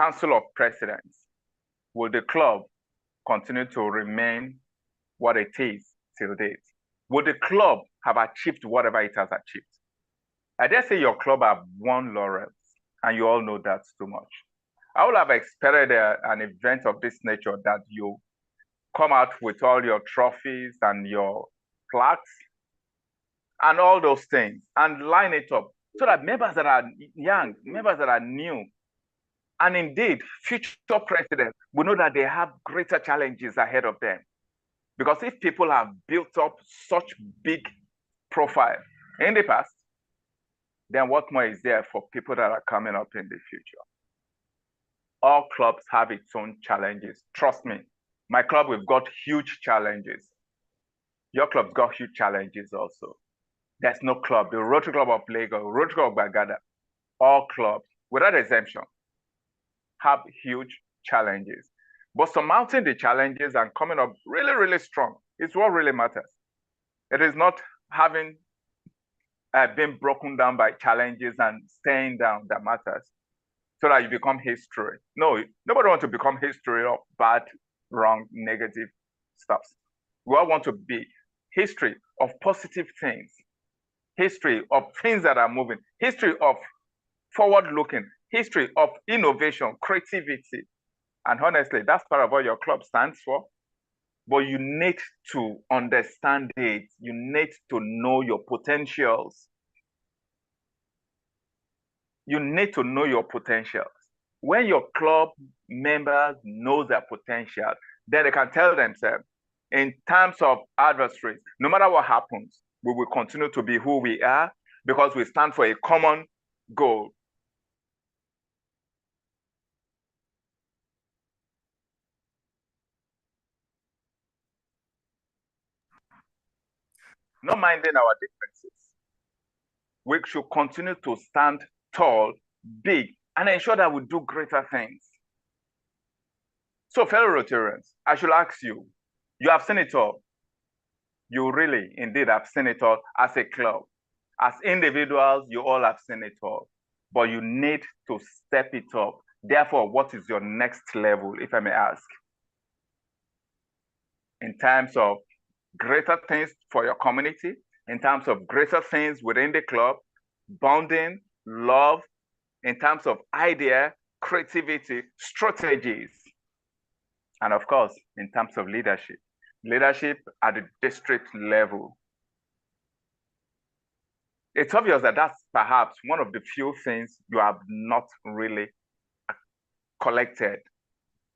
Council of Presidents, will the club continue to remain what it is till date? Will the club have achieved whatever it has achieved? I dare say your club have won laurels, and you all know that too much. I would have expected an event of this nature that you come out with all your trophies and your plaques and all those things and line it up so that members that are young, members that are new, and indeed future presidents will know that they have greater challenges ahead of them. Because if people have built up such big profile in the past, then what more is there for people that are coming up in the future? All clubs have its own challenges. Trust me, my club, we've got huge challenges. Your club's got huge challenges also. There's no club, the Rotary Club of Lagos, Rotary Club of Bagada, all clubs, without exemption, have huge challenges. But surmounting the challenges and coming up really, really strong is what really matters. It is not having been broken down by challenges and staying down that matters so that you become history. No, nobody wants to become history of bad, wrong, negative stuff. We all want to be history of positive things, history of things that are moving, history of forward-looking, history of innovation, creativity. And honestly, that's part of what your club stands for. But you need to understand it. You need to know your potentials. You need to know your potentials. When your club members know their potential, then they can tell themselves, in terms of adversaries, no matter what happens, we will continue to be who we are because we stand for a common goal. Not minding our differences, we should continue to stand tall, big, and ensure that we do greater things. So, fellow Rotarians, I should ask you, you have seen it all. You really, indeed, have seen it all as a club. As individuals, you all have seen it all. But you need to step it up. Therefore, what is your next level, if I may ask? In terms of greater things for your community, in terms of greater things within the club, bonding, love, in terms of idea, creativity, strategies, and of course, in terms of leadership. Leadership at the district level. It's obvious that that's perhaps one of the few things you have not really collected.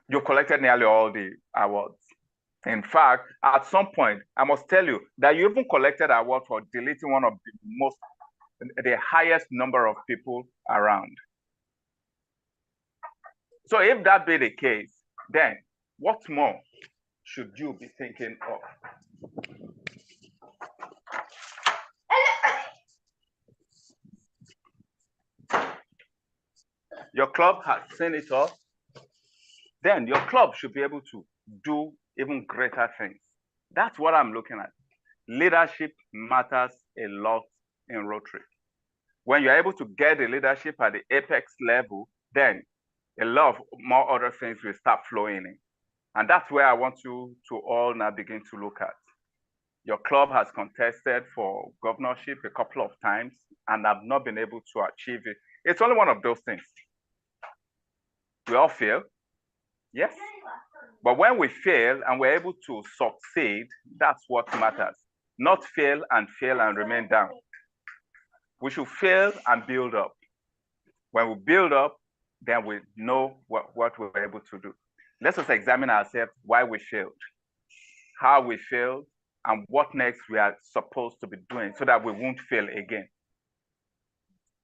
You collected nearly all the awards. In fact, at some point, I must tell you that you even collected awards for deleting one of the highest number of people around. So if that be the case, then what more should you be thinking of? Your club has seen it all. Then your club should be able to do even greater things. That's what I'm looking at. Leadership matters a lot in Rotary. When you're able to get the leadership at the apex level, then a lot of more other things will start flowing in. And that's where I want you to all now begin to look at. Your club has contested for governorship a couple of times and have not been able to achieve it. It's only one of those things. We all fail, yes. But when we fail and we're able to succeed, that's what matters. Not fail and remain down. We should fail and build up. When we build up, then we know what we're able to do. Let us examine ourselves why we failed, how we failed, and what next we are supposed to be doing so that we won't fail again.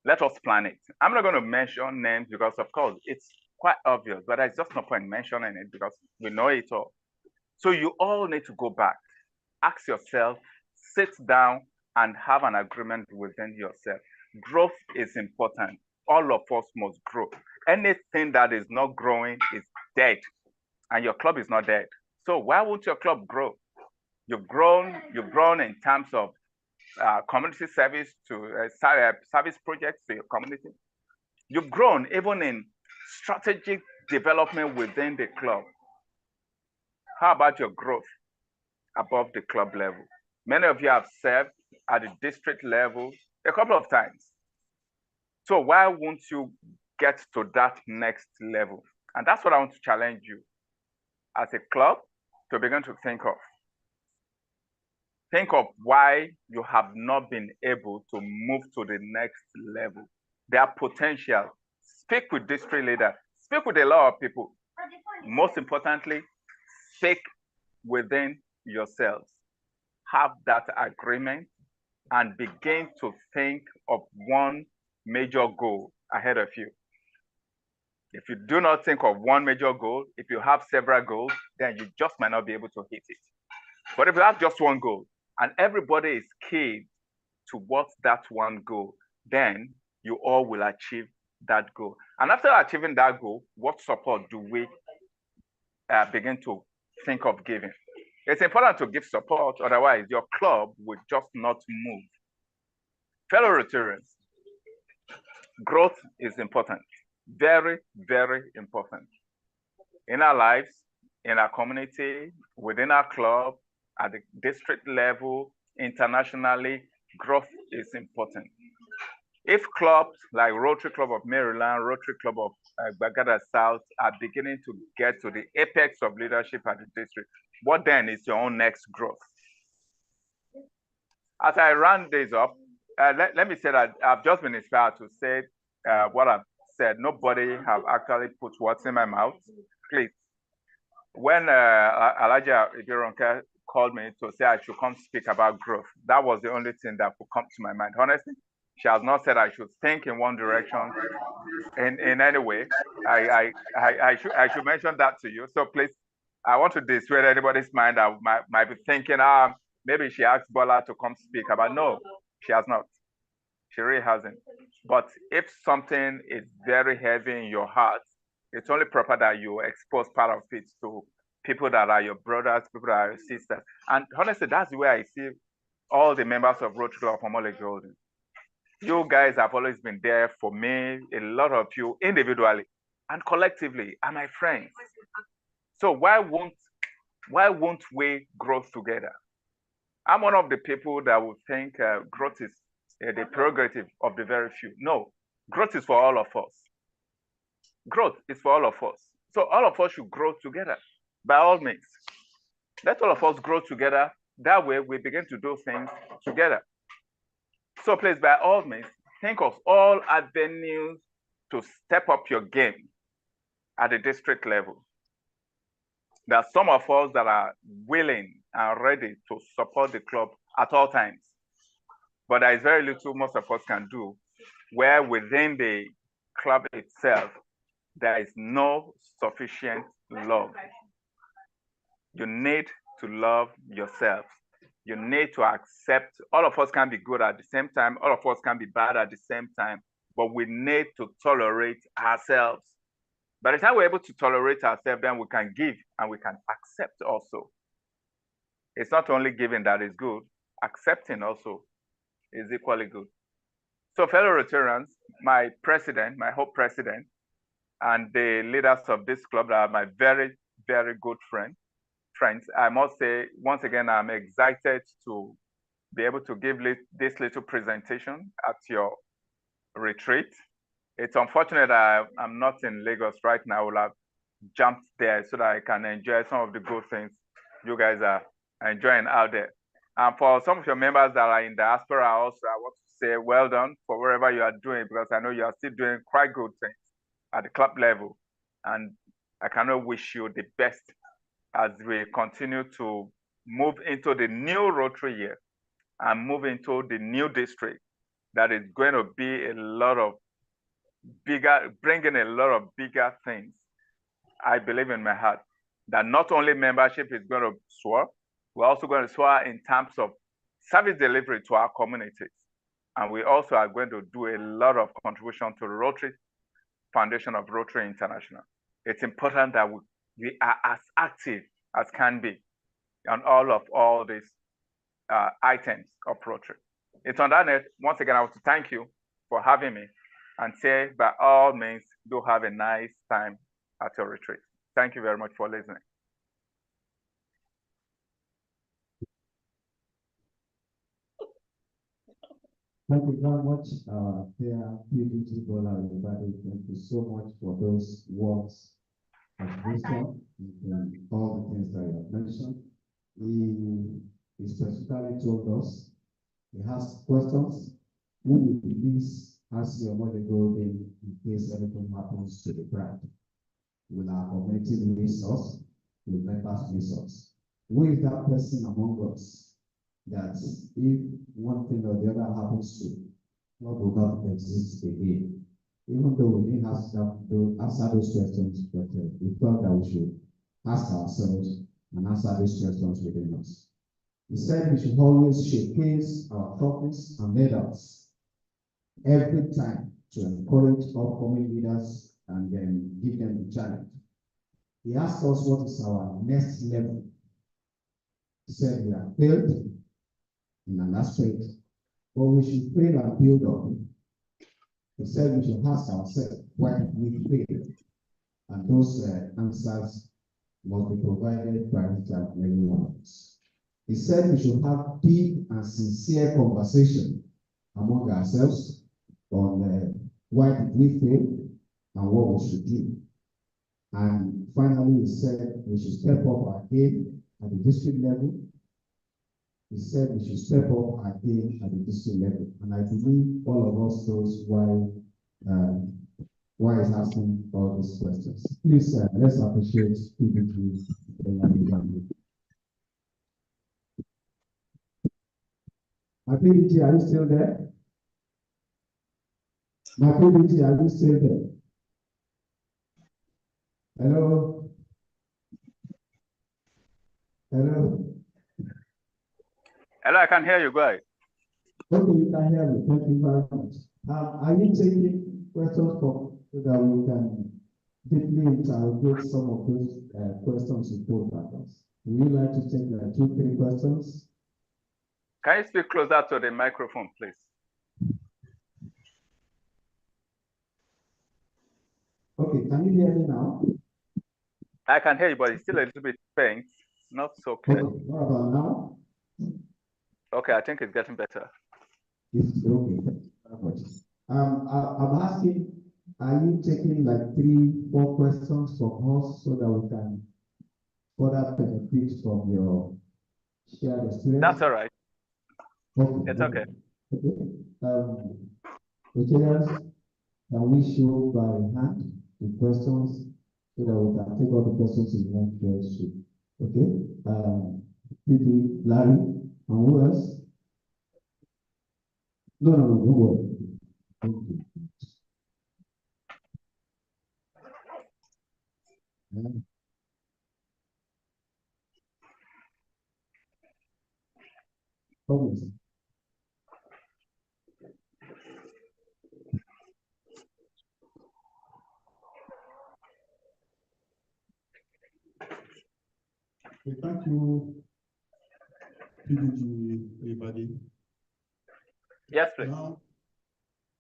Let us plan it. I'm not going to mention names because, of course, it's quite obvious, but there's just no point mentioning it because we know it all. So you all need to go back, ask yourself, sit down and have an agreement within yourself. Growth is important. All of us must grow. Anything that is not growing is dead, and your club is not dead. So why won't your club grow? You've grown in terms of community service to service projects to your community. You've grown even in Strategic development within the club. How about your growth above the club level? Many of you have served at the district level a couple of times. So why won't you get to that next level? And that's what I want to challenge you as a club to begin to think of. Think of why you have not been able to move to the next level. Their potential. Speak with district leaders. Speak with a lot of people. Most importantly, speak within yourselves. Have that agreement and begin to think of one major goal ahead of you. If you do not think of one major goal, if you have several goals, then you just might not be able to hit it. But if you have just one goal and everybody is keyed towards that one goal, then you all will achieve that goal. And after achieving that goal, what support do we begin to think of giving? It's important to give support, otherwise your club will just not move. Fellow Rotarians, growth is important. Very, very important. In our lives, in our community, within our club, at the district level, internationally, growth is important. If clubs like Rotary Club of Maryland, Rotary Club of Bagada South are beginning to get to the apex of leadership at the district, what then is your own next growth? As I round this up, let me say that I've just been inspired to say what I've said. Nobody have actually put words in my mouth. Please, when Alaja Ibironke called me to say I should come speak about growth, that was the only thing that could come to my mind. Honestly, she has not said I should think in one direction in any way. I should mention that to you. So please, I want to dissuade anybody's mind that might be thinking, maybe she asked Bola to come speak about. No, she has not. She really hasn't. But if something is very heavy in your heart, it's only proper that you expose part of it to people that are your brothers, people that are your sisters. And honestly, that's the way I see all the members of Rotary Club of Omole-Golden. You guys have always been there for me, a lot of you individually and collectively are my friends. So why won't we grow together? I'm one of the people that would think growth is the prerogative of the very few. No, growth is for all of us. Growth is for all of us. So all of us should grow together, by all means. Let all of us grow together. That way we begin to do things together. So please, by all means, think of all avenues to step up your game at the district level. There are some of us that are willing and ready to support the club at all times. But there is very little most of us can do, where within the club itself, there is no sufficient love. You need to love yourself. You need to accept, all of us can be good at the same time, all of us can be bad at the same time, but we need to tolerate ourselves. By the time we're able to tolerate ourselves, then we can give and we can accept also. It's not only giving that is good, accepting also is equally good. So fellow Rotarians, my president, my whole president, and the leaders of this club are my very, very good friends. I must say, once again, I'm excited to be able to give this little presentation at your retreat. It's unfortunate that I'm not in Lagos right now. I will have jumped there so that I can enjoy some of the good things you guys are enjoying out there. And for some of your members that are in diaspora also, I want to say well done for wherever you are doing, because I know you are still doing quite good things at the club level. And I cannot wish you the best as we continue to move into the new Rotary year and move into the new district that is going to be a lot of bringing a lot of bigger things. I believe in my heart that not only membership is going to soar, we're also going to soar in terms of service delivery to our communities. And we also are going to do a lot of contribution to the Rotary Foundation of Rotary International. It's important that we are as active as can be on all these items of Rotary. It's on that note, once again, I want to thank you for having me and say, by all means, Do have a nice time at your retreat. Thank you very much for listening. Thank you very much, dear PDG Bola, everybody. Thank you so much for those words of wisdom and all the things that you have mentioned. He specifically told us he has questions. Who will please ask your Omole-Golden in case anything happens to the brand? Will our community miss us? Will members miss us? Who is that person among us that if one thing or the other happens to, what will not exist again? Even though we didn't answer those questions, but we thought that we should ask ourselves and answer these questions within us. He said we should always showcase our trophies and medals every time to encourage upcoming leaders and then give them the challenge. He asked us what is our next level. He said we are failed in an aspect, but we should fail and build up. He said we should ask ourselves why we fail, and those answers must be provided by everyone else. He said we should have deep and sincere conversation among ourselves on why did we fail and what we should do. And finally, he said we should step up our game at the district level. He said we should step up our game at the district level. And I believe all of us knows why he's asking all these questions. Please, let's appreciate PDG. PDG, are you still there? PDG, are you still there? Hello? Hello? Hello, I can hear you. Go ahead. Okay, you can hear me. Thank you very much. Are you taking questions so that we can deeply interrogate some of those questions you put at us? Would you like to take 2-3 questions? Can you speak closer to the microphone, please? Okay, can you hear me now? I can hear you, but it's still a little bit faint. Not so clear. Okay, what about now? Okay, I think it's getting better. It's okay. I'm asking, are you taking 3-4 questions from us so that we can further benefit from your shared experience? That's all right. Okay. It's okay. Okay. Rotarians, can we show by hand the questions so that we can take all the questions in one fair sheet? Okay. Maybe Larry, and who else? No, don't worry. Okay. Okay. Thank you, PDG, everybody. Yes, please.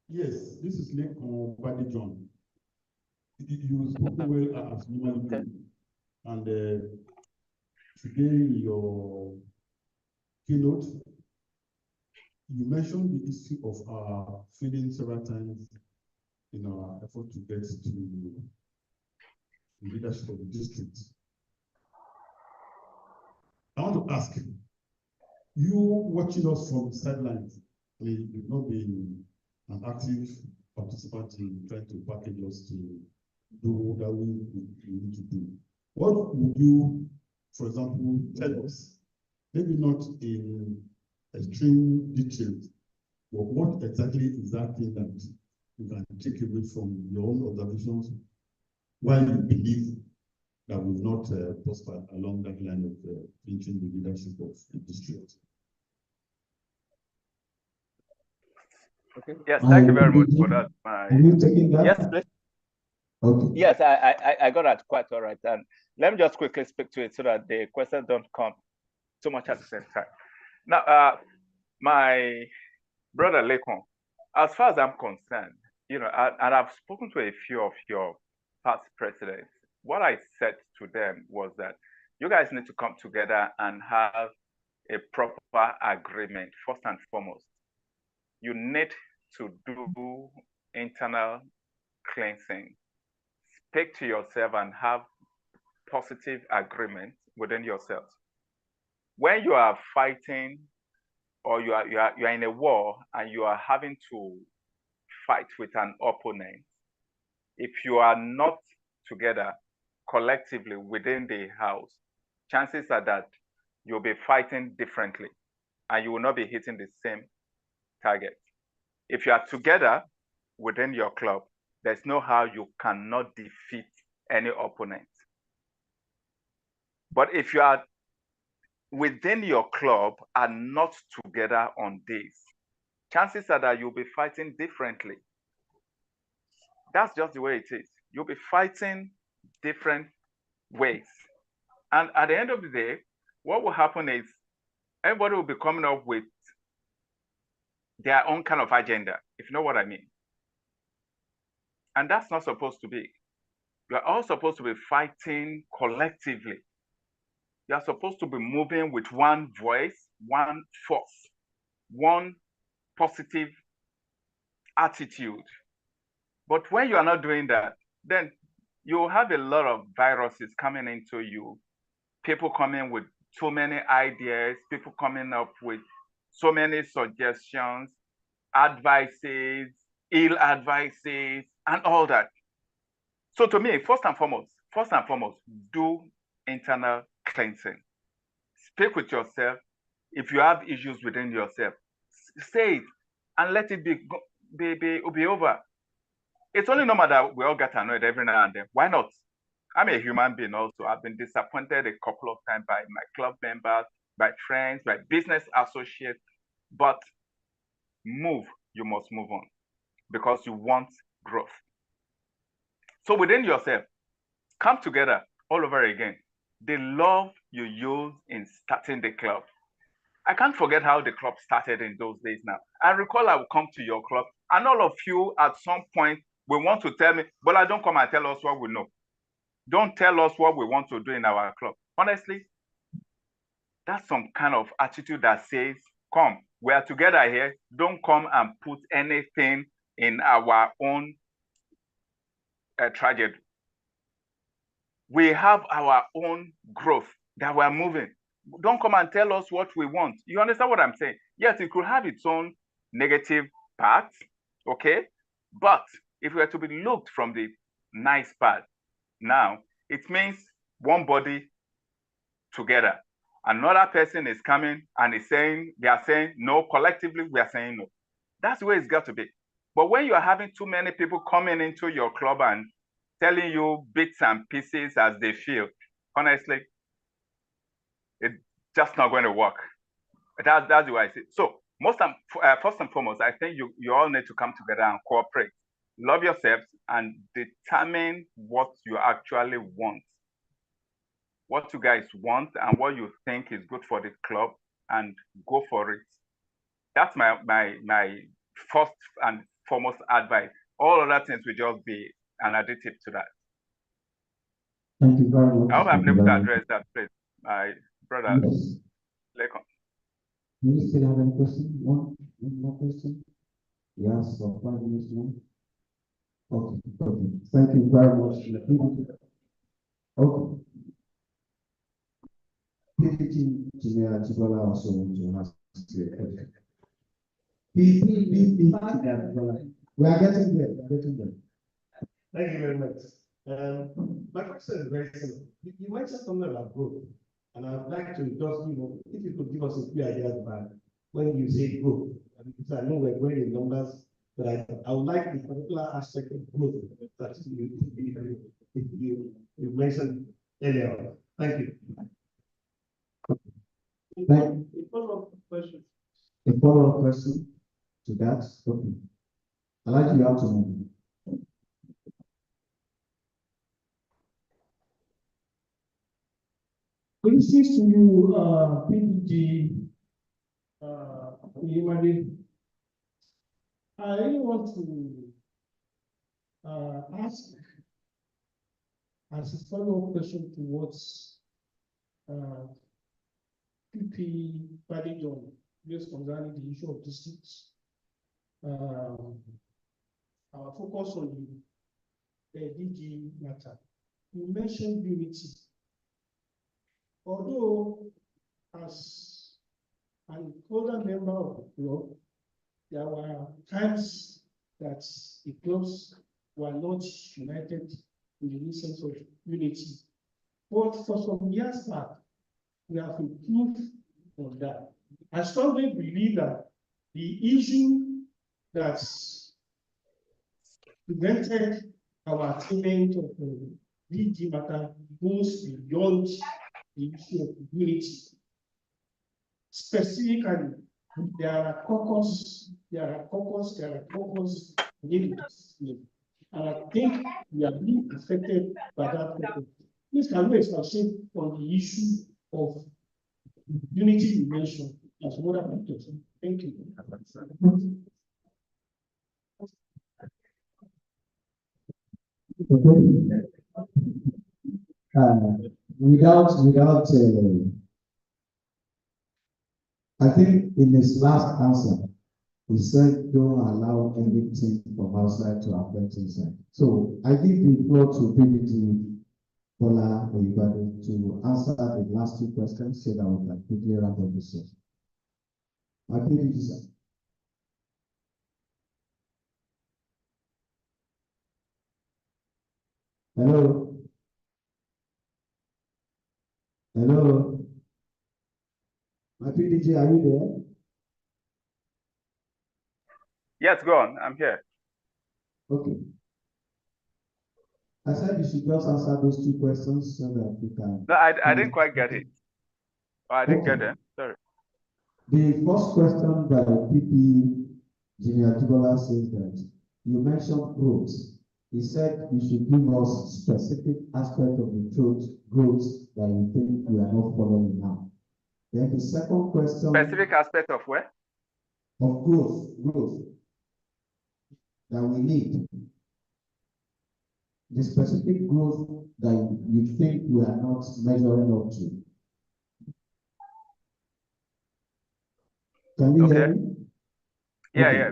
Yes, this is Lekon Badi John. You spoke well as normally do. And today in your keynote, you mentioned the issue of our failing several times in our effort to get to the leadership of the district. I want to ask you, watching us from the sidelines, you've not been an active participant in trying to package us to do that we need to do. What would you, for example, tell us? Maybe not in extreme details, but what exactly is that thing that you can take away from your own observations why you believe that we've not prospered along that line of reaching the leadership of the district? Okay. Yes, thank you very much for that. Are you taking that? Yes, please. Okay. Yes, I got that quite all right. And let me just quickly speak to it so that the questions don't come so much at the same time. Now, my brother Lekon, as far as I'm concerned, you know, and I've spoken to a few of your past presidents. What I said to them was that you guys need to come together and have a proper agreement, first and foremost. You need to do internal cleansing. Speak to yourself and have positive agreement within yourselves. When you are fighting or you are in a war and you are having to fight with an opponent, if you are not together collectively within the house, chances are that you'll be fighting differently and you will not be hitting the same target. If you are together within your club, there's no how you cannot defeat any opponent. But if you are within your club and not together on this, chances are that you'll be fighting differently. That's just the way it is. You'll be fighting different ways. And at the end of the day, what will happen is everybody will be coming up with their own kind of agenda, if you know what I mean. And that's not supposed to be. You are all supposed to be fighting collectively. You are supposed to be moving with one voice, one force, one positive attitude. But when you are not doing that, then you have a lot of viruses coming into you, people coming with so many ideas, people coming up with so many suggestions, advices, ill advices, and all that. So to me, first and foremost, do internal cleansing. Speak with yourself. If you have issues within yourself, say it and let it be over. It's only normal that we all get annoyed every now and then. Why not? I'm a human being also. I've been disappointed a couple of times by my club members, by friends, by business associates. But you must move on because you want growth. So within yourself, come together all over again. The love you use in starting the club. I can't forget how the club started in those days now. I recall I would come to your club and all of you at some point will want to tell me, but don't come and tell us what we know. Don't tell us what we want to do in our club. Honestly, that's some kind of attitude that says, come, we are together here. Don't come and put anything in our own tragedy. We have our own growth that we're moving. Don't come and tell us what we want. You understand what I'm saying? Yes, it could have its own negative parts, okay? But if we are to be looked from the nice part, now it means one body together. Another person is coming and is saying, they are saying no, collectively we are saying no. That's the way it's got to be. But when you are having too many people coming into your club and telling you bits and pieces as they feel, honestly, it's just not going to work. That's the way I see it. So first and foremost, I think you all need to come together and cooperate. Love yourselves and determine what you actually want. What you guys want and what you think is good for the club and go for it. That's my first and foremost advice. All other things will just be an additive to that. Thank you very much. I hope I'm able to address that, please. My brother, yes. Lekon. Do you still have any question? One more question? Yes, for 5 minutes more. Okay. Thank you very much. Okay. Also want to ask we are getting there. Thank you very much. My question is very simple. You mentioned something about growth, and I'd like to just, if you could give us a few ideas about when you say growth. Because I know we're going in numbers, but I would like the particular aspect of growth that you mentioned earlier. Thank you. A follow-up question. A follow-up question to that. Okay. I'd like you to move. When it seems to you, PPG, I really want to ask as a follow-up question to what PP valid on just concerning the issue of districts. Our focus on the DG matter. You mentioned unity. Although, as an older member of the club, there were times that the clubs were not united in the sense of unity. But for some years back, we have improved on that. I strongly believe that the issue that prevented our attainment of the DG matter goes beyond the issue of unity. Specifically, there are caucus needs. And I think we are being affected by that caucus. Please can we expatiate on the issue of unity you mentioned as one of factors? Thank you. Without I think in his last answer, he said, don't allow anything from outside to affect inside. So I give the floor to PPT Bola Oyibade to answer the last two questions so that we can quickly wrap up the session. I PPT, sir. Hello. Hello. My PDG, are you there? Yes, go on. I'm here. Okay. I said you should just answer those two questions so that we can. No, I didn't quite get it. Oh, I didn't get it. Sorry. The first question by PP Junior Tibola says that you mentioned growth. He said you should give us specific aspect of the growth that you think we are not following now. Then the second question. Specific aspect of where? Of growth that we need. The specific growth that you think we are not measuring up to. Can you hear me? Yeah, okay. yeah.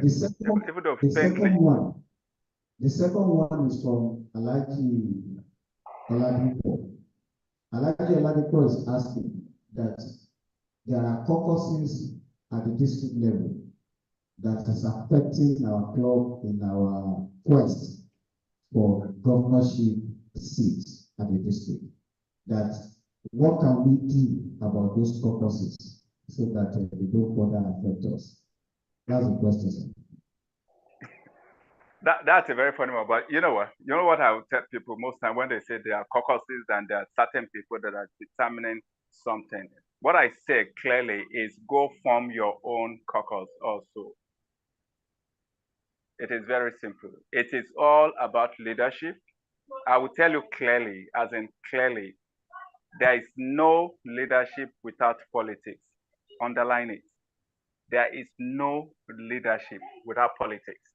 The second one is from Alaji Oladipo. Alaji Oladipo is asking that there are caucuses at the district level that is affecting our club in our quest for governorship seats at the district. That what can we do about those caucuses so that they don't further affect us? That's the question. That's a very funny one, but you know what? You know what I would tell people most time when they say there are caucuses and there are certain people that are determining something. What I say clearly is go form your own caucus also. It is very simple. It is all about leadership. I will tell you clearly, as in clearly, there is no leadership without politics. Underline it. There is no leadership without politics.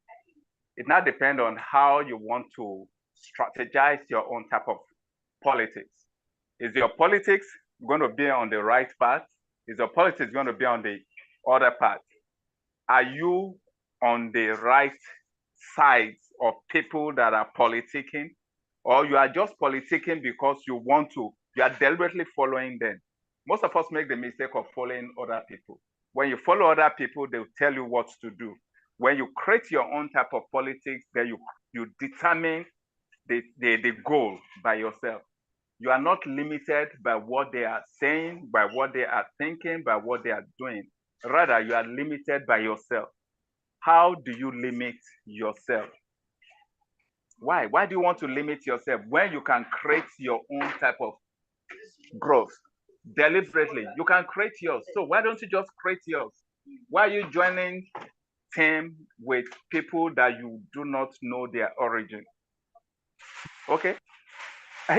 It now depends on how you want to strategize your own type of politics. Is your politics going to be on the right path? Is your politics going to be on the other path? Are you on the right sides of people that are politicking? Or you are just politicking because you are deliberately following them? Most of us make the mistake of following other people. When you follow other people, they'll tell you what to do. When you create your own type of politics, then you determine the goal by yourself. You are not limited by what they are saying, by what they are thinking, by what they are doing. Rather, you are limited by yourself. How do you limit yourself? Why? Why do you want to limit yourself when you can create your own type of growth? Deliberately, you can create yours. So why don't you just create yours? Why are you joining team with people that you do not know their origin? Okay,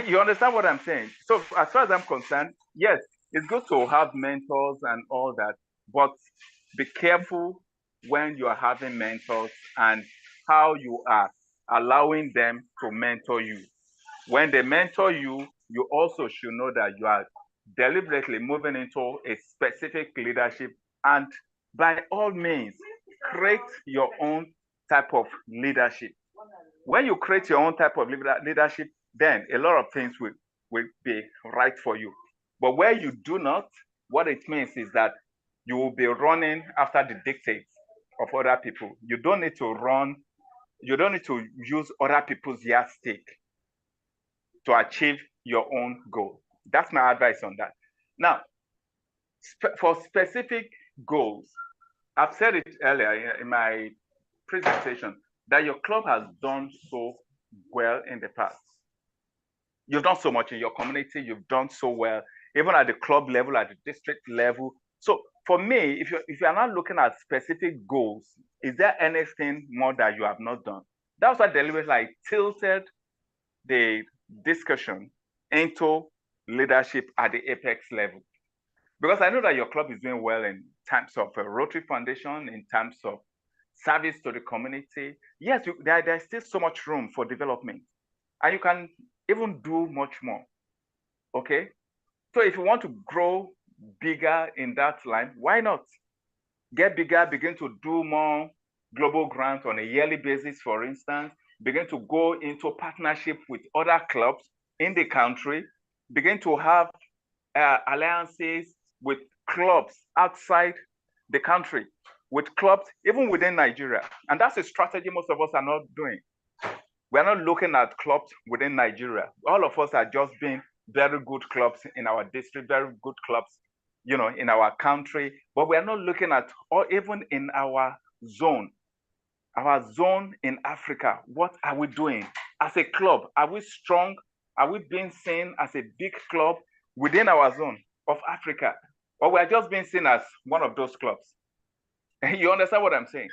you understand what I'm saying? So as far as I'm concerned, yes, it's good to have mentors and all that, but be careful when you are having mentors and how you are allowing them to mentor you. When they mentor you, you also should know that you are deliberately moving into a specific leadership, and by all means, create your own type of leadership. When you create your own type of leadership, then a lot of things will be right for you. But where you do not, what it means is that you will be running after the dictates of other people. You don't need to use other people's yardstick to achieve your own goal. That's my advice on that. Now, for specific goals, I've said it earlier in my presentation that your club has done so well in the past. You've done so much in your community, you've done so well, even at the club level, at the district level. So for me, if you're not looking at specific goals, is there anything more that you have not done? That's why deliberately I tilted the discussion into leadership at the apex level. Because I know that your club is doing well in terms of a Rotary Foundation, in terms of service to the community. Yes, there's still so much room for development. And you can even do much more, okay? So if you want to grow bigger in that line, why not? Get bigger, begin to do more global grants on a yearly basis, for instance, begin to go into partnership with other clubs in the country, begin to have alliances with clubs outside the country, with clubs even within Nigeria. And that's a strategy most of us are not doing. We're not looking at clubs within Nigeria. All of us are just being very good clubs in our district, very good clubs, in our country, but we're not looking at, or even in our zone in Africa. What are we doing as a club? Are we strong? Are we being seen as a big club within our zone of Africa? Or we're just being seen as one of those clubs? You understand what I'm saying?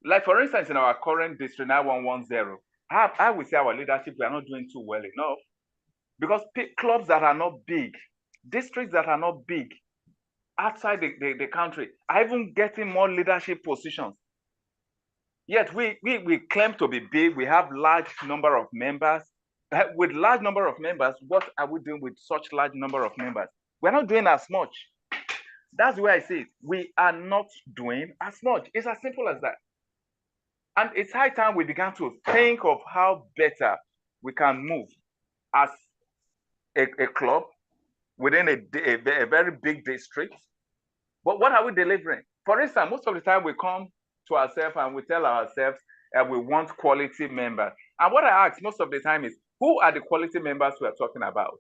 Like, for instance, in our current district, 9110, I would say our leadership, we are not doing too well enough, because clubs that are not big, districts that are not big outside the country are even getting more leadership positions. Yet we claim to be big, we have large number of members. With large number of members, what are we doing with such large number of members? We're not doing as much. That's where I see it. We are not doing as much. It's as simple as that. And it's high time we began to think of how better we can move as a club within a very big district. But what are we delivering? For instance, most of the time we come to ourselves and we tell ourselves we want quality members. And what I ask most of the time is, who are the quality members we are talking about?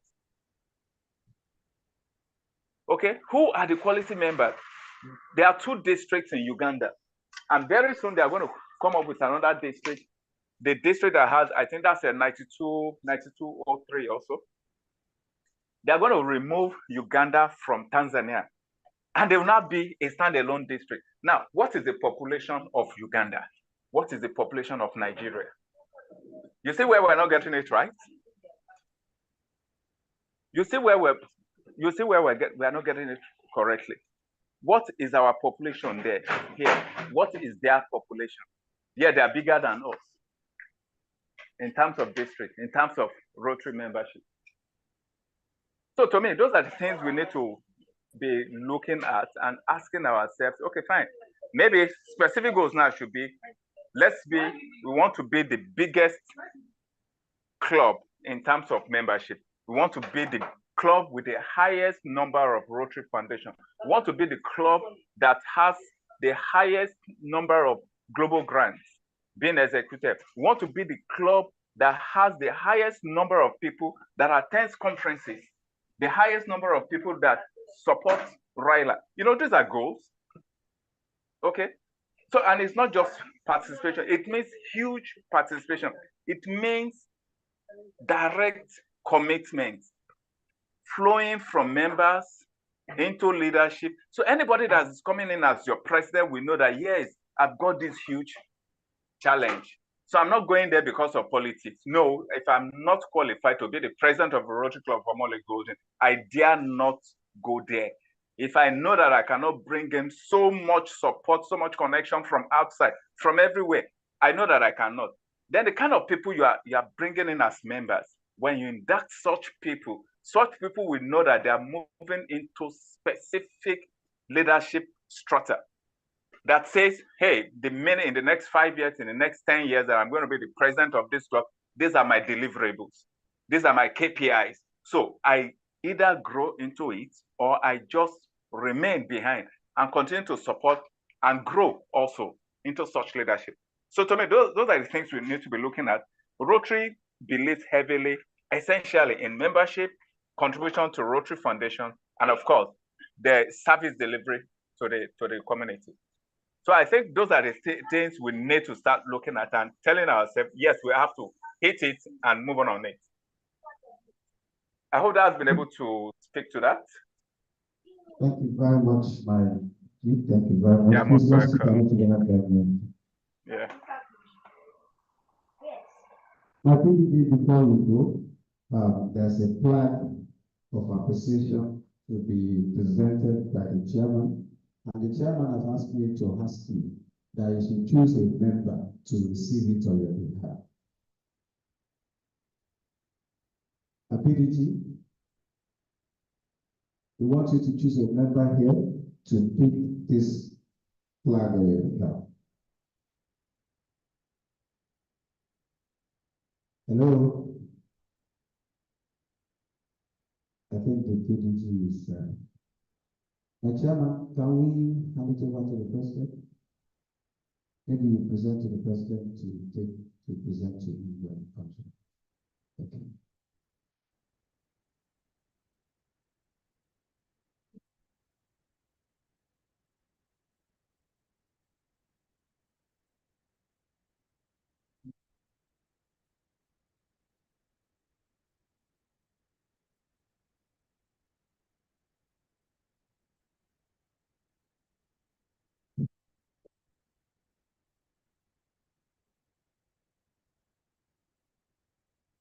Okay, who are the quality members? There are 2 districts in Uganda, and very soon they are going to come up with another district. The district that has, I think that's a 9203 also. They're going to remove Uganda from Tanzania, and they will not be a standalone district. Now, what is the population of Uganda? What is the population of Nigeria? You see where we're not getting it right? You see where we're not getting it correctly. What is our population there? Here, what is their population? Yeah, they are bigger than us in terms of district, in terms of Rotary membership. So to me, those are the things we need to be looking at and asking ourselves, okay, fine. Maybe specific goals now should be, we want to be the biggest club in terms of membership. We want to be the club with the highest number of Rotary Foundation. We want to be the club that has the highest number of global grants being executed. We want to be the club that has the highest number of people that attend conferences, the highest number of people that support RILA. These are goals. Okay. So, and it's not just participation, it means huge participation. It means direct commitment flowing from members into leadership. So anybody that is coming in as your president will know that, yes, I've got this huge challenge. So I'm not going there because of politics. No, if I'm not qualified to be the president of a Rotary Club for Omole-Golden, I dare not go there. If I know that I cannot bring in so much support, so much connection from outside, from everywhere, I know that I cannot. then the kind of people you are bringing in as members, when you induct such people will know that they are moving into specific leadership strata that says, hey, in the next 5 years, in the next 10 years that I'm going to be the president of this club, these are my deliverables. These are my KPIs. So I either grow into it or I just remain behind and continue to support and grow also into such leadership. So to me, those are the things we need to be looking at. Rotary believes heavily, essentially, in membership, contribution to Rotary Foundation, and of course, the service delivery to the community. So I think those are the things we need to start looking at and telling ourselves, yes, we have to hit it and move on it. I hope that has been able to speak to that. Thank you very much, my chief. Thank you very much. Yeah, most welcome. Yeah. I think before we go, there's a plan of appreciation to be presented by the chairman. And the chairman has asked me to ask you that you should choose a member to receive it on your behalf. PDG, we want you to choose a member here to pick this flag on your behalf. Hello? I think the PDG is my chairman, can we hand it over to the president? Maybe you present to the president to present to you when it comes. Okay.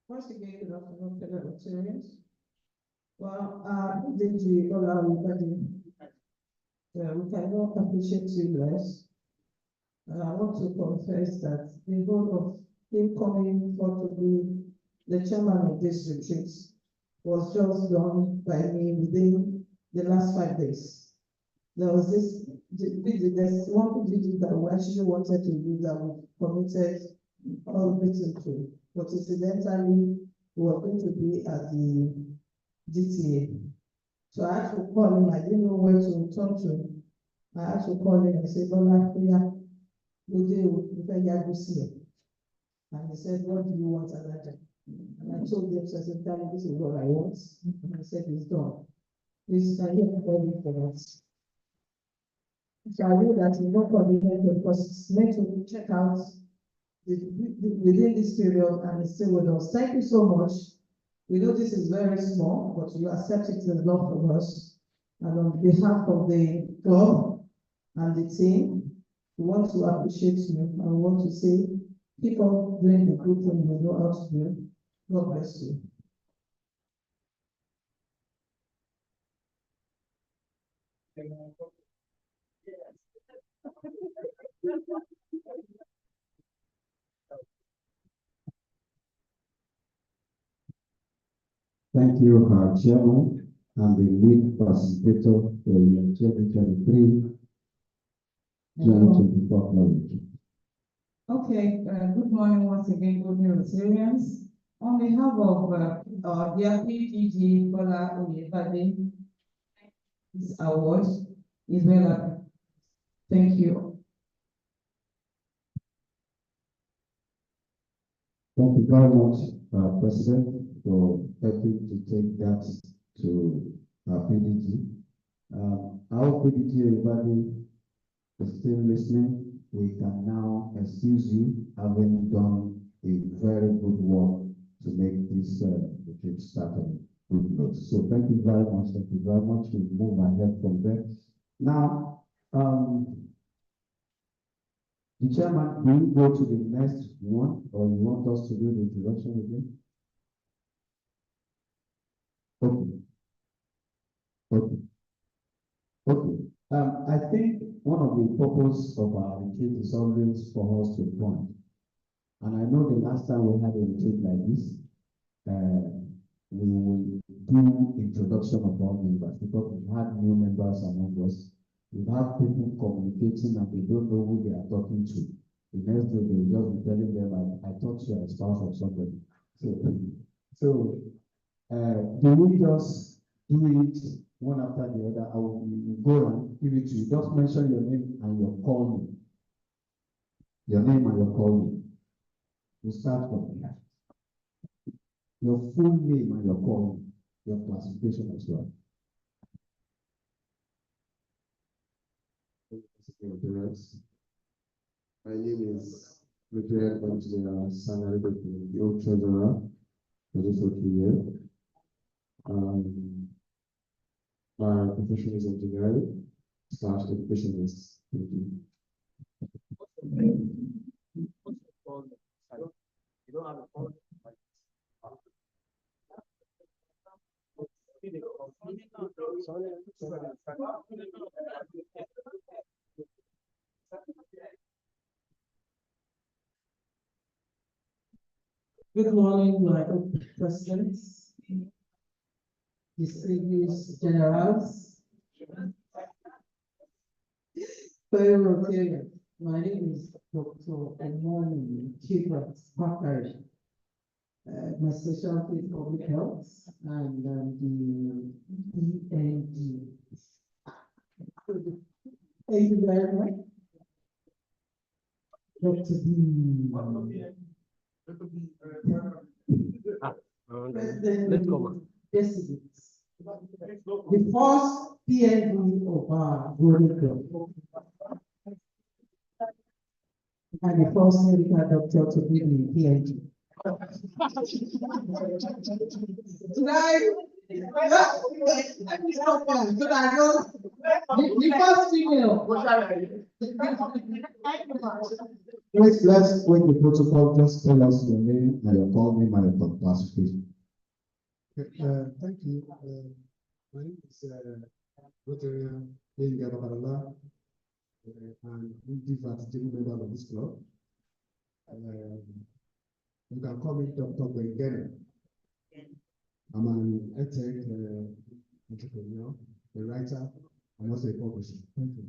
Once again, good afternoon, fellow Rotarians. Well, everybody, we cannot appreciate you less. I want to confess that the goal of him coming for to be the chairman of this retreat was just done by me within the last 5 days. There was there's one video that we actually wanted to do that we committed all written to. But incidentally, we were going to be at the GTA. So I had to call him. I didn't know where to turn to. I had to call him and say, Bola, good day, and he said, what do you want at that time? And I told him, so I said, Daddy, this is what I want. And he said, it's done. Please, can you help me for us? So I knew that it's not convenient because it's meant to check out within this period and it's still with us. Thank you so much. We know this is very small, but you accept it as a lot from us. And on behalf of the club and the team, we want to appreciate you and we want to say, keep on doing the good thing you know how to do. God bless you. Thank you, our chairman and the lead facilitator for your 2023-2024 knowledge. Okay, good morning once again, good Rotarians. On behalf of our dear PDG Bola Oyebade, this award is well. Thank you. Thank you very much, President, for helping to take that to PDG. Our PDG, everybody is still listening. We can now excuse you, having done a very good work to make this retreat start on good notes. So thank you very much. Thank you very much. We move ahead from there. Now, the chairman, will you go to the next one, or you want us to do the introduction again? Okay. Okay. Okay. I think one of the purpose of our retreat is always for us to bond. And I know the last time we had a retreat like this, we will do introduction of all members because we had new members among us. We have people communicating and they don't know who they are talking to. The next day they will just be telling them, I thought you are a spouse of somebody. So do we just do it one after the other? I will go and give it to you. Just mention your name and your call name. Your name and your call name. We start from here. Your full name and your call name, your classification as well. My name is Retired Engineer Sanari, the old treasurer for this year. My profession is engineering / education is thinking. You don't have a phone. Good morning, my presidents, distinguished generals, fellow Rotarians. My name is Dr. Omole-Golden, Chief of PARIL. My specialty is public health and the END. Thank you very much. Dr. B. Let's go. The first PNV of our Rotary Club. And the first medical doctor to be the PhD. Tonight, the first female. Let's break the protocol. Just tell us your name and your call name and your classification. Thank you. My name is Rotary Babalala, and we give as the member of this club. You can call me Dr. Bengene. I'm an edtech entrepreneur, a writer, and also a publisher. Thank you.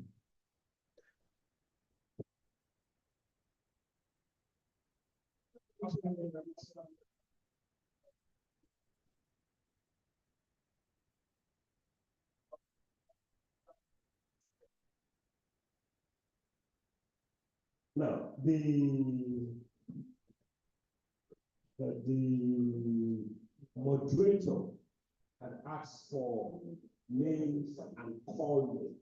Now, the moderator had asked for names and call names.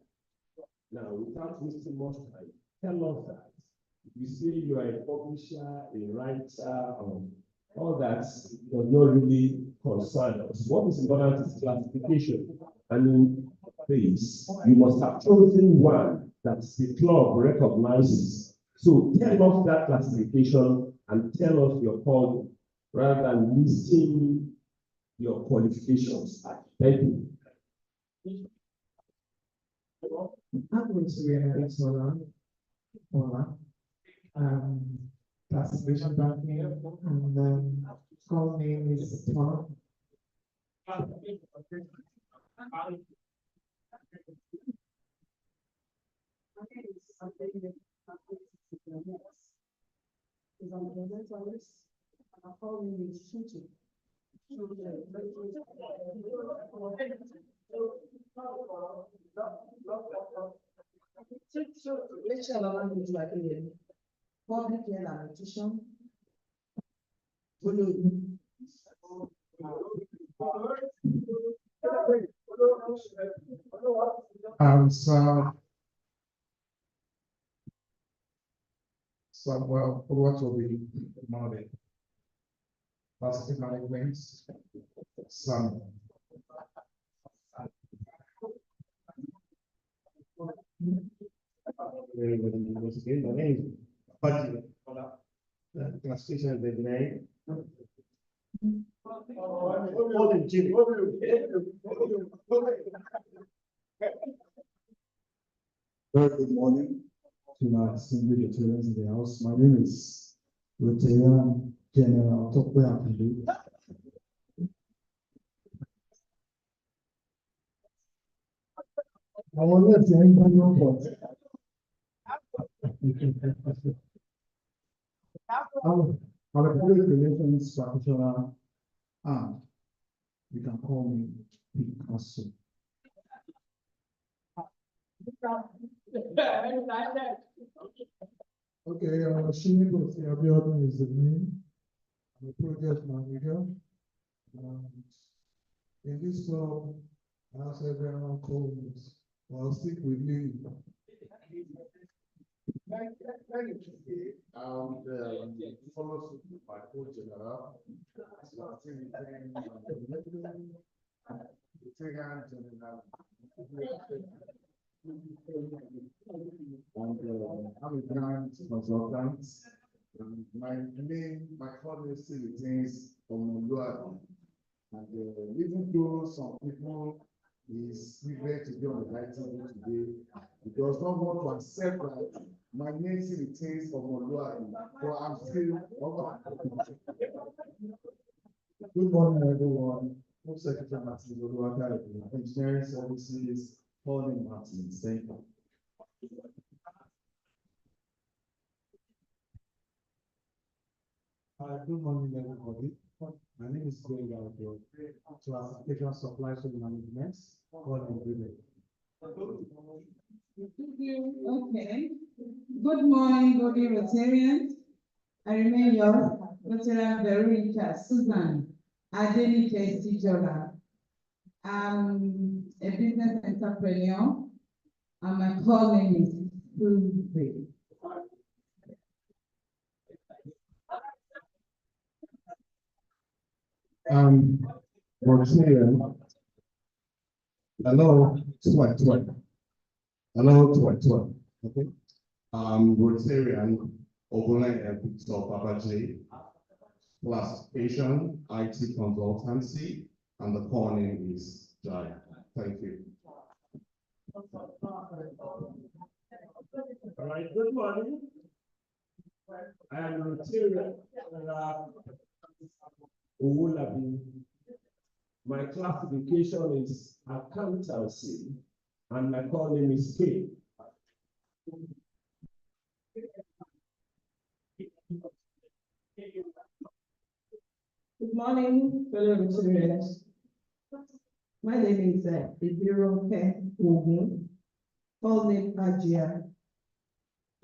Now, without wasting much time, tell us that. You say you are a publisher, a writer, all that does not really concern us. What is important is classification. And in this, you must have chosen one that the club recognizes. So tell us that classification and tell us your call rather than listing your qualifications. Thank you. I'm going to reiterate classification banking and call name is Tom. Public nutrition. Well, what will be Monday? Positive management, some. My name is the classification of the name. Very good morning to my distinguished attendants in the house. My name is Rotary General Tokwe Akili. I will let anybody know what. I'm a public relations practitioner, and you can call me Picasso. Okay, Shinigo Abiodun is the name. I'm a project manager. In this club, as everyone calls me, I'll stick with you. Follows my co-general. I'm a grant consultant. My family still retains Omole-Golden. And even though some people is regret to be on the right table today, it does not want to accept that my name still retains Omole-Golden, but I'm still. Good morning, everyone. I'm Secretary Martin, Engineering Services, Pauline Martin. Thank you. Good morning, everybody. My name is Going Classification Supply Chain Management. Okay. Good morning, Rotarians. I remain your Rotarian Veronica Susan Adenike Sijola. I'm a business entrepreneur, and my call name is Tuesday. Rotarian. Hello, Twat. Hello, Twat. Okay. Rotarian, Ogole Victor Babaji, classification, IT consultancy, and the call name is Jai. Thank you. All right, good morning. I am Rotary Omole-Golden. My classification is accountancy, and my call name is K. Good morning, fellow Rotarians. My name is Ibironke Ogun, call name Ajia.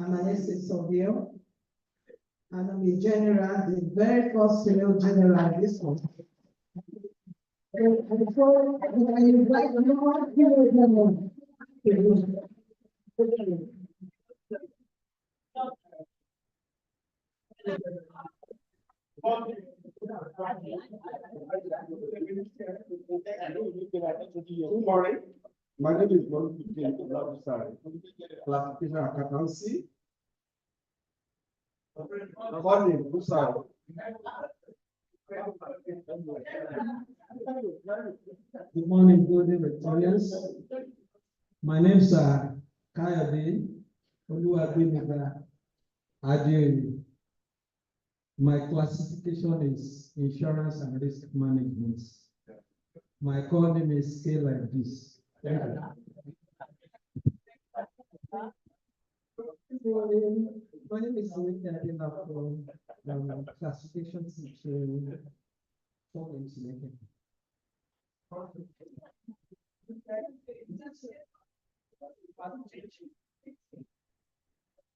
I'm an estate surveyor, and I'm a general, the very first female general in this one. Good morning. My name is classification accountancy. Morning, Good morning, Golden Victorians. My name is Kayode Oluwagbemiga Adeoye. My classification is insurance and risk management. My call name is Scale Like This. Thank you. My name is Rita from classification teaching.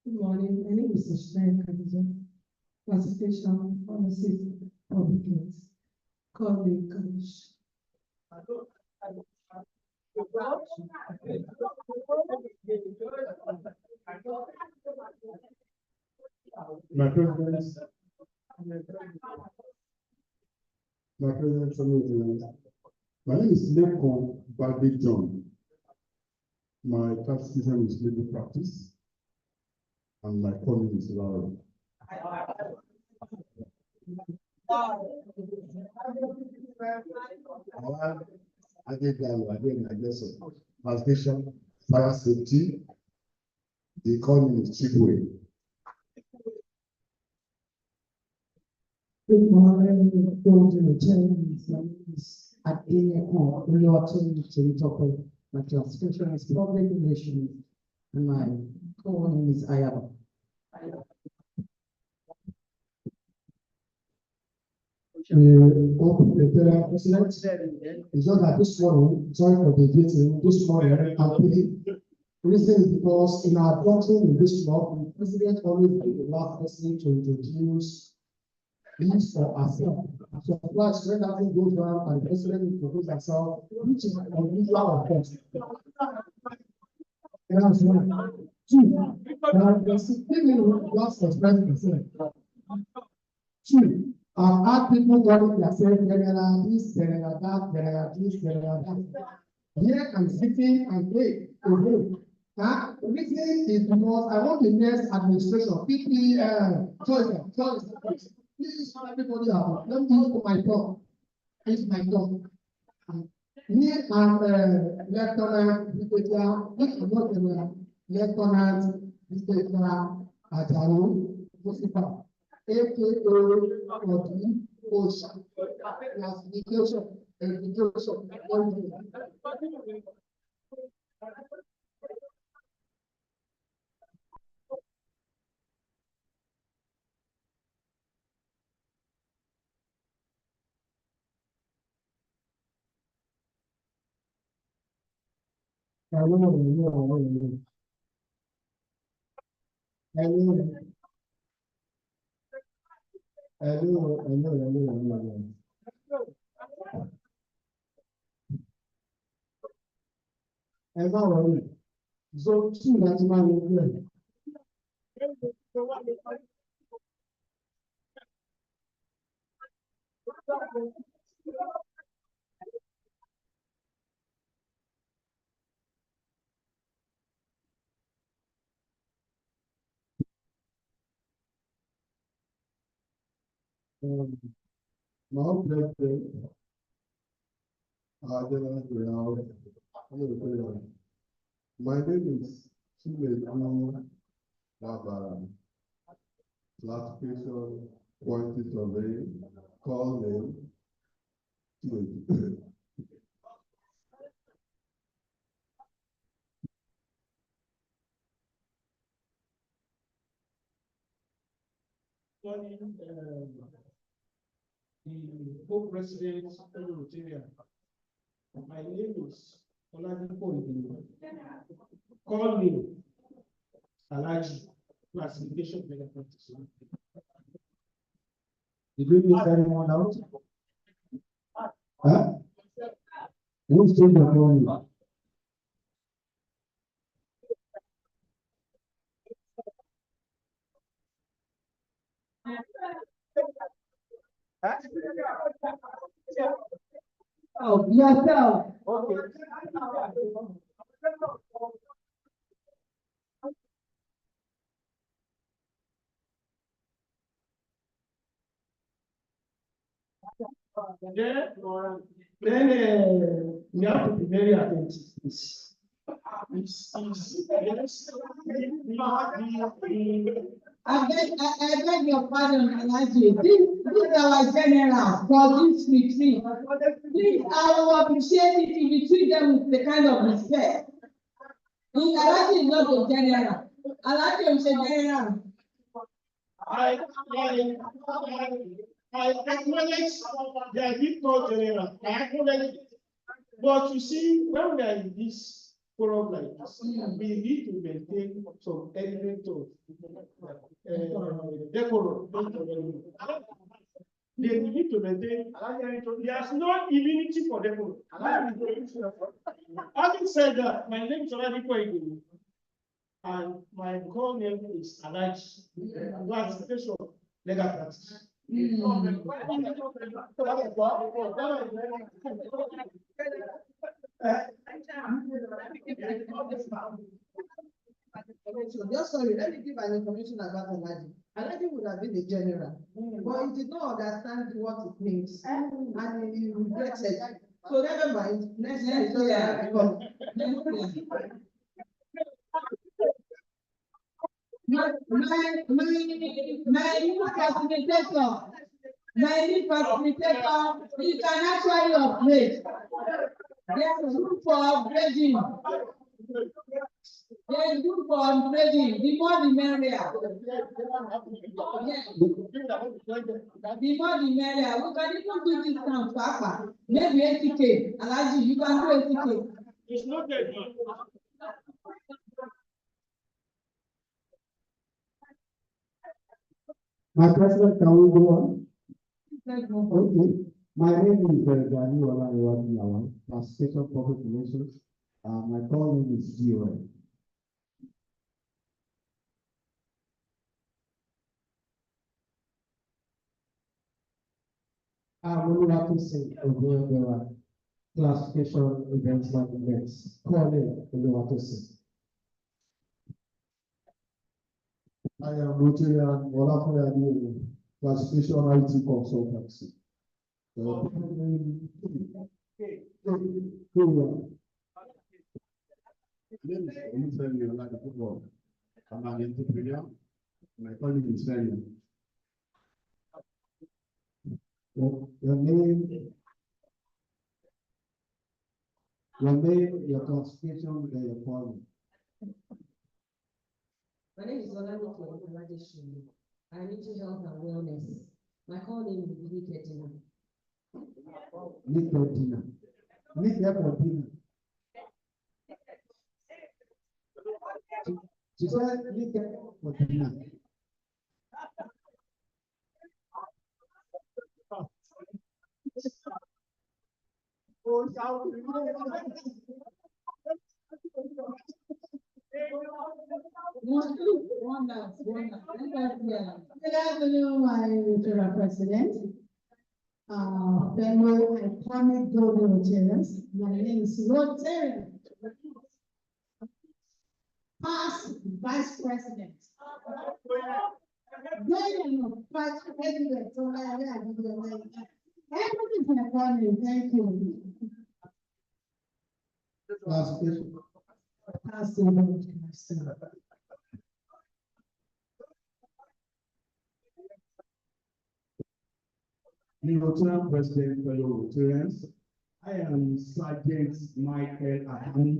Good morning, my name is Ishmael Khadija, classification pharmacist publicates, call me Kamish. My president, my name is Leko Bade John. My classification is legal practice, and my calling is Laura. Classification, fire safety. The calling is Chibwe. Good morning, Golden Returns. My name is Adina Rotary to my classification is public relations, and my co-name is Ayaba. President, it's just that this morning, sorry for the meeting, this morning, reason is because in our doctrine in this law, the president always be the last person to introduce these for ourselves. So once when that thing goes down and the president introduces herself, which is unusual of course. That's one. Two, the 16 minutes last for 20%. Two, I've had people calling themselves general this, general that, general this, general that. Here I'm sitting and wait. The reason is because I want the next administration, please, everybody out. Let me use my talk. It's my talk. Me and Lieutenant Brigadier, Lieutenant Brigadier Ajaru Josipa, aka Odi Osha, classification, education, Hello. Ẹ má wọlé. Zone 2 láti máa ń wọlé. My own president, my name is Chimedu Labara. Classification, quantity survey, call name, Chimedu. The co-president of the Rotary. My name is Omole-Golden. Call me Alaji classification practice. Did we miss anyone out? Huh? Who's taking the phone? Oh, yourself. Okay. Then we have to be very attentive. I beg your pardon, Alaji. This is our general for this retreat. Please, I will appreciate it if you treat them with the kind of respect. Alaji is not a general. Alaji is a general. I acknowledge that he called general. I acknowledge it. But you see, when we are in this forum like this, we need to maintain some element of decorum. They need to maintain. There's no immunity for decorum. Having said that, my name is Omole-Golden, and my call name is Alaji. Classification, legal practice. Just sorry, let me give an information about Alaji. Alaji would have been the general, but he did not understand what it means, and he regretted. So never mind. Next year, it's just my facilitator, Many facilitator, you can actually upgrade. There's room for upgrading. There's room for upgrading. The more the merrier. Yeah. The more the merrier. We can even do discount, Papa. Maybe 80K. Alaji, you can do 80K. It's not that My president, can we go on? Okay. My name is Gani Olayiwaju, Classification Public Relations. My call name is GOL. Oluwatosin Ogunwera, Classification Events like Events. Call name Oluwatosin. I am Rotary and Olayiwaju, Classification IT Consultancy. My name is Omole-Golden. I'm an entrepreneur. My colleague is Ferry. Your name, your classification, and your calling. My name is Olaniyi. I need to health and wellness. My call name is Niketina. Niketina. Niketina. She said Niketina. Good afternoon, my Rotary President. Fellow iconic global Rotarians. My name is Rotary. Past Vice President. Vice President. So everything's my family. Thank you. Classification. The Rotarian President, fellow Rotarians, I am Sergeant Michael Ahani.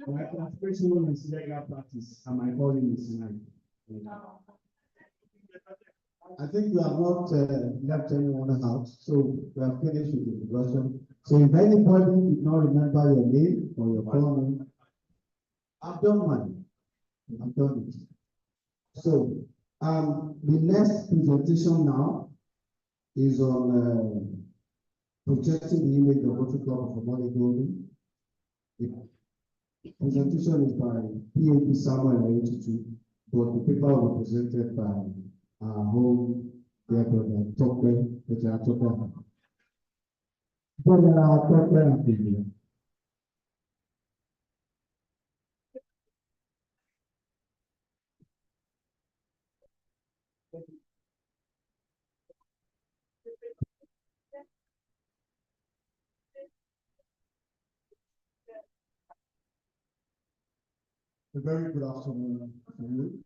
My classification is legal practice and my calling is nine. I think we have not left anyone out, so we have finished with the introduction. So if anybody did not remember your name or your calling, I've done mine. I've done it. So the next presentation now is on projecting the image of Rotary Club of Omole-Golden. The presentation is by PAP Samuel 82, but the paper was presented by our home dear brother Tokwe, which are Tokwe. A very good afternoon to you.